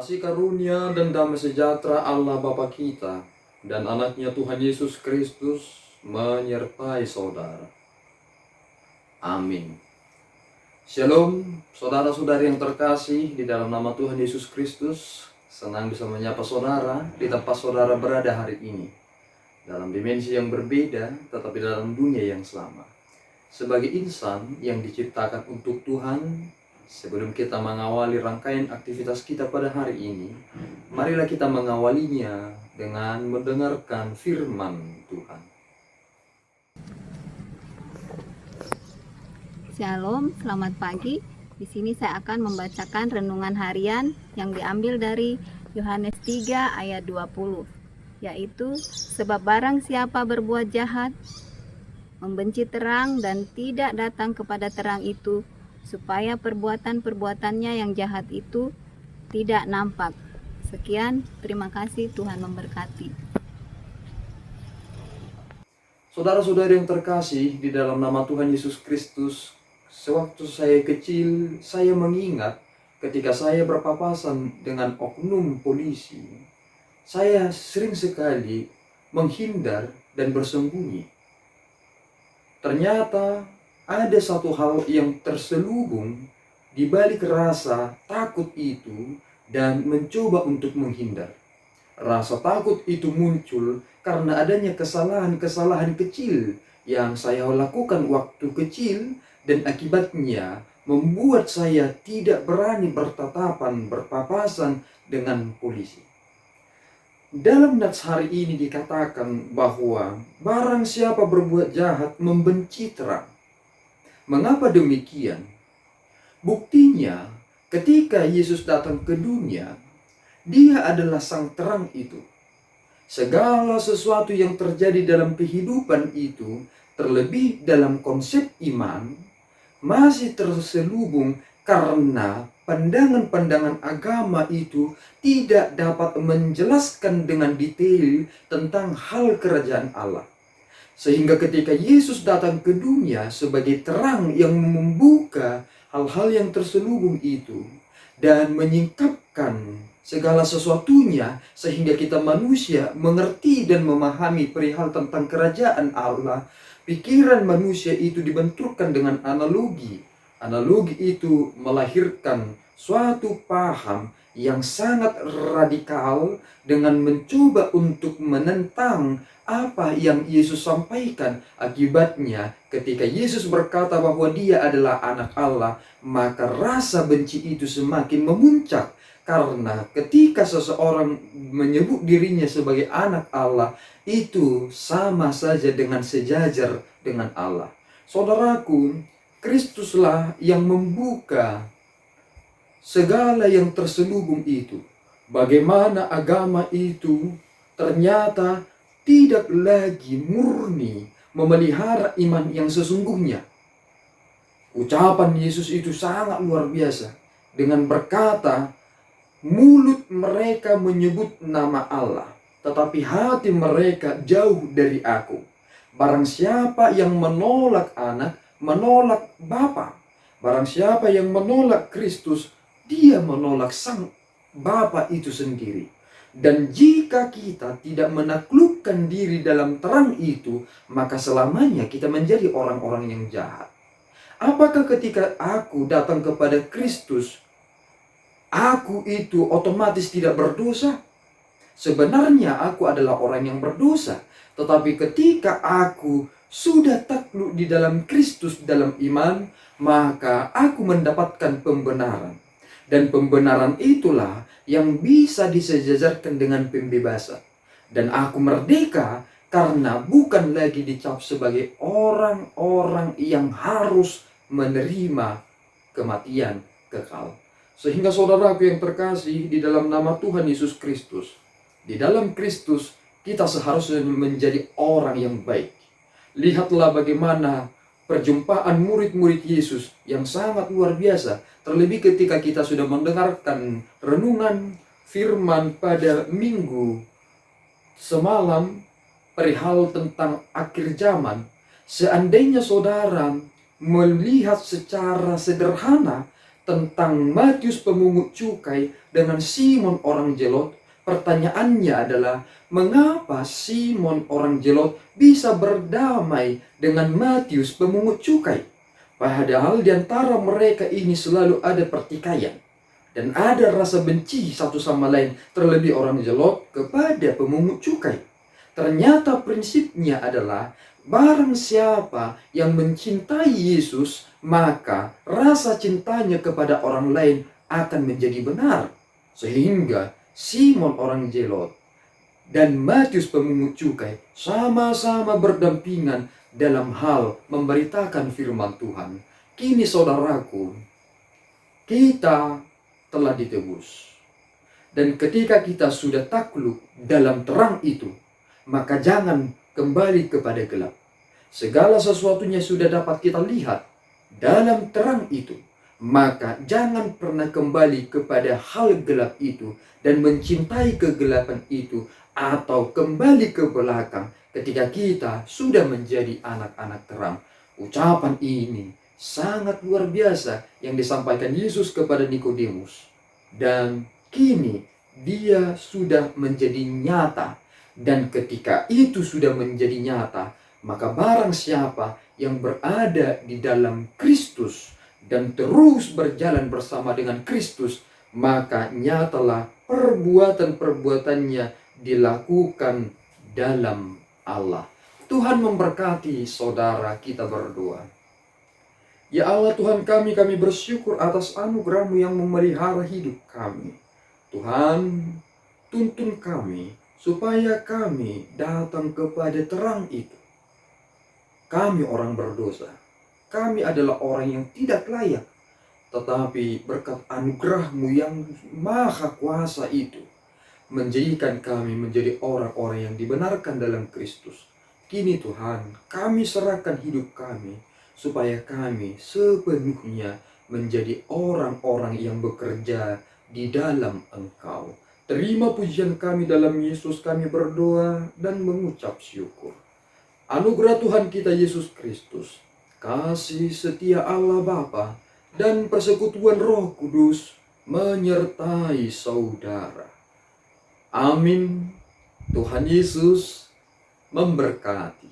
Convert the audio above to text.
Kasih karunia dan damai sejahtera Allah Bapa kita dan anaknya Tuhan Yesus Kristus menyertai saudara. Amin. Shalom, saudara-saudari yang terkasih di dalam nama Tuhan Yesus Kristus. Senang bisa menyapa saudara di tempat saudara berada hari ini. Dalam dimensi yang berbeda, tetapi dalam dunia yang sama. Sebagai insan yang diciptakan untuk Tuhan, sebelum kita mengawali rangkaian aktivitas kita pada hari ini, marilah kita mengawalinya dengan mendengarkan firman Tuhan. Shalom, selamat pagi. Di sini saya akan membacakan renungan harian yang diambil dari Yohanes 3 ayat 20, yaitu sebab barang siapa berbuat jahat, membenci terang dan tidak datang kepada terang itu, supaya perbuatan-perbuatannya yang jahat itu tidak nampak. Sekian, terima kasih, Tuhan memberkati. Saudara-saudari yang terkasih di dalam nama Tuhan Yesus Kristus, sewaktu saya kecil, saya mengingat ketika saya berpapasan dengan oknum polisi, saya sering sekali menghindar dan bersembunyi. Ternyata ada satu hal yang terselubung di balik rasa takut itu dan mencoba untuk menghindar. Rasa takut itu muncul karena adanya kesalahan-kesalahan kecil yang saya lakukan waktu kecil dan akibatnya membuat saya tidak berani berpapasan dengan polisi. Dalam nats hari ini dikatakan bahwa barang siapa berbuat jahat membenci terang. Mengapa demikian? Buktinya ketika Yesus datang ke dunia, Dia adalah sang terang itu. Segala sesuatu yang terjadi dalam kehidupan itu, terlebih dalam konsep iman, masih terselubung karena pandangan-pandangan agama itu tidak dapat menjelaskan dengan detail tentang hal kerajaan Allah. Sehingga ketika Yesus datang ke dunia sebagai terang yang membuka hal-hal yang terselubung itu dan menyingkapkan segala sesuatunya sehingga kita manusia mengerti dan memahami perihal tentang kerajaan Allah, pikiran manusia itu dibenturkan dengan analogi. Analogi itu melahirkan suatu paham yang sangat radikal dengan mencoba untuk menentang apa yang Yesus sampaikan. Akibatnya ketika Yesus berkata bahwa Dia adalah anak Allah, maka rasa benci itu semakin memuncak. Karena ketika seseorang menyebut dirinya sebagai anak Allah, itu sama saja dengan sejajar dengan Allah. Saudaraku, Kristuslah yang membuka segala yang terselubung itu. Bagaimana agama itu ternyata tidak lagi murni memelihara iman yang sesungguhnya. Ucapan Yesus itu sangat luar biasa. Dengan berkata, mulut mereka menyebut nama Allah, tetapi hati mereka jauh dari aku. Barang siapa yang menolak anak, menolak Bapa. Barang siapa yang menolak Kristus, dia menolak sang Bapa itu sendiri. Dan jika kita tidak menaklukkan diri dalam terang itu, maka selamanya kita menjadi orang-orang yang jahat. Apakah ketika aku datang kepada Kristus, aku itu otomatis tidak berdosa? Sebenarnya aku adalah orang yang berdosa. Tetapi ketika aku sudah takluk di dalam Kristus dalam iman, maka aku mendapatkan pembenaran. Dan pembenaran itulah yang bisa disejajarkan dengan pembebasan. Dan aku merdeka karena bukan lagi dicap sebagai orang-orang yang harus menerima kematian kekal. Sehingga saudaraku yang terkasih di dalam nama Tuhan Yesus Kristus, di dalam Kristus kita seharusnya menjadi orang yang baik. Lihatlah bagaimana perjumpaan murid-murid Yesus yang sangat luar biasa. Terlebih ketika kita sudah mendengarkan renungan firman pada minggu semalam perihal tentang akhir zaman. Seandainya saudara melihat secara sederhana, tentang Matius pemungut cukai dengan Simon orang Zelot, pertanyaannya adalah mengapa Simon orang Zelot bisa berdamai dengan Matius pemungut cukai? Padahal di antara mereka ini selalu ada pertikaian dan ada rasa benci satu sama lain, terlebih orang Zelot kepada pemungut cukai. Ternyata prinsipnya adalah barang siapa yang mencintai Yesus, maka rasa cintanya kepada orang lain akan menjadi benar. Sehingga Simon orang Zelot dan Matius pemungut cukai sama-sama berdampingan dalam hal memberitakan firman Tuhan. Kini saudaraku, kita telah ditebus. Dan ketika kita sudah takluk dalam terang itu, maka jangan kembali kepada gelap. Segala sesuatunya sudah dapat kita lihat dalam terang itu, maka jangan pernah kembali kepada hal gelap itu dan mencintai kegelapan itu, atau kembali ke belakang ketika kita sudah menjadi anak-anak terang. Ucapan ini sangat luar biasa yang disampaikan Yesus kepada Nikodemus, dan kini dia sudah menjadi nyata. Dan ketika itu sudah menjadi nyata, maka barang siapa yang berada di dalam Kristus dan terus berjalan bersama dengan Kristus, maka nyatalah perbuatan-perbuatannya dilakukan dalam Allah. Tuhan memberkati saudara, kita berdoa. Ya Allah Tuhan kami bersyukur atas anugerah-Mu yang memelihara hidup kami. Tuhan, tuntun kami supaya kami datang kepada terang itu. Kami orang berdosa. Kami adalah orang yang tidak layak. Tetapi berkat anugerah-Mu yang maha kuasa itu, menjadikan kami menjadi orang-orang yang dibenarkan dalam Kristus. Kini Tuhan, kami serahkan hidup kami, supaya kami sepenuhnya menjadi orang-orang yang bekerja di dalam Engkau. Terima pujian kami dalam Yesus, kami berdoa dan mengucap syukur. Anugerah Tuhan kita Yesus Kristus, kasih setia Allah Bapa, dan persekutuan Roh Kudus menyertai saudara. Amin. Tuhan Yesus memberkati.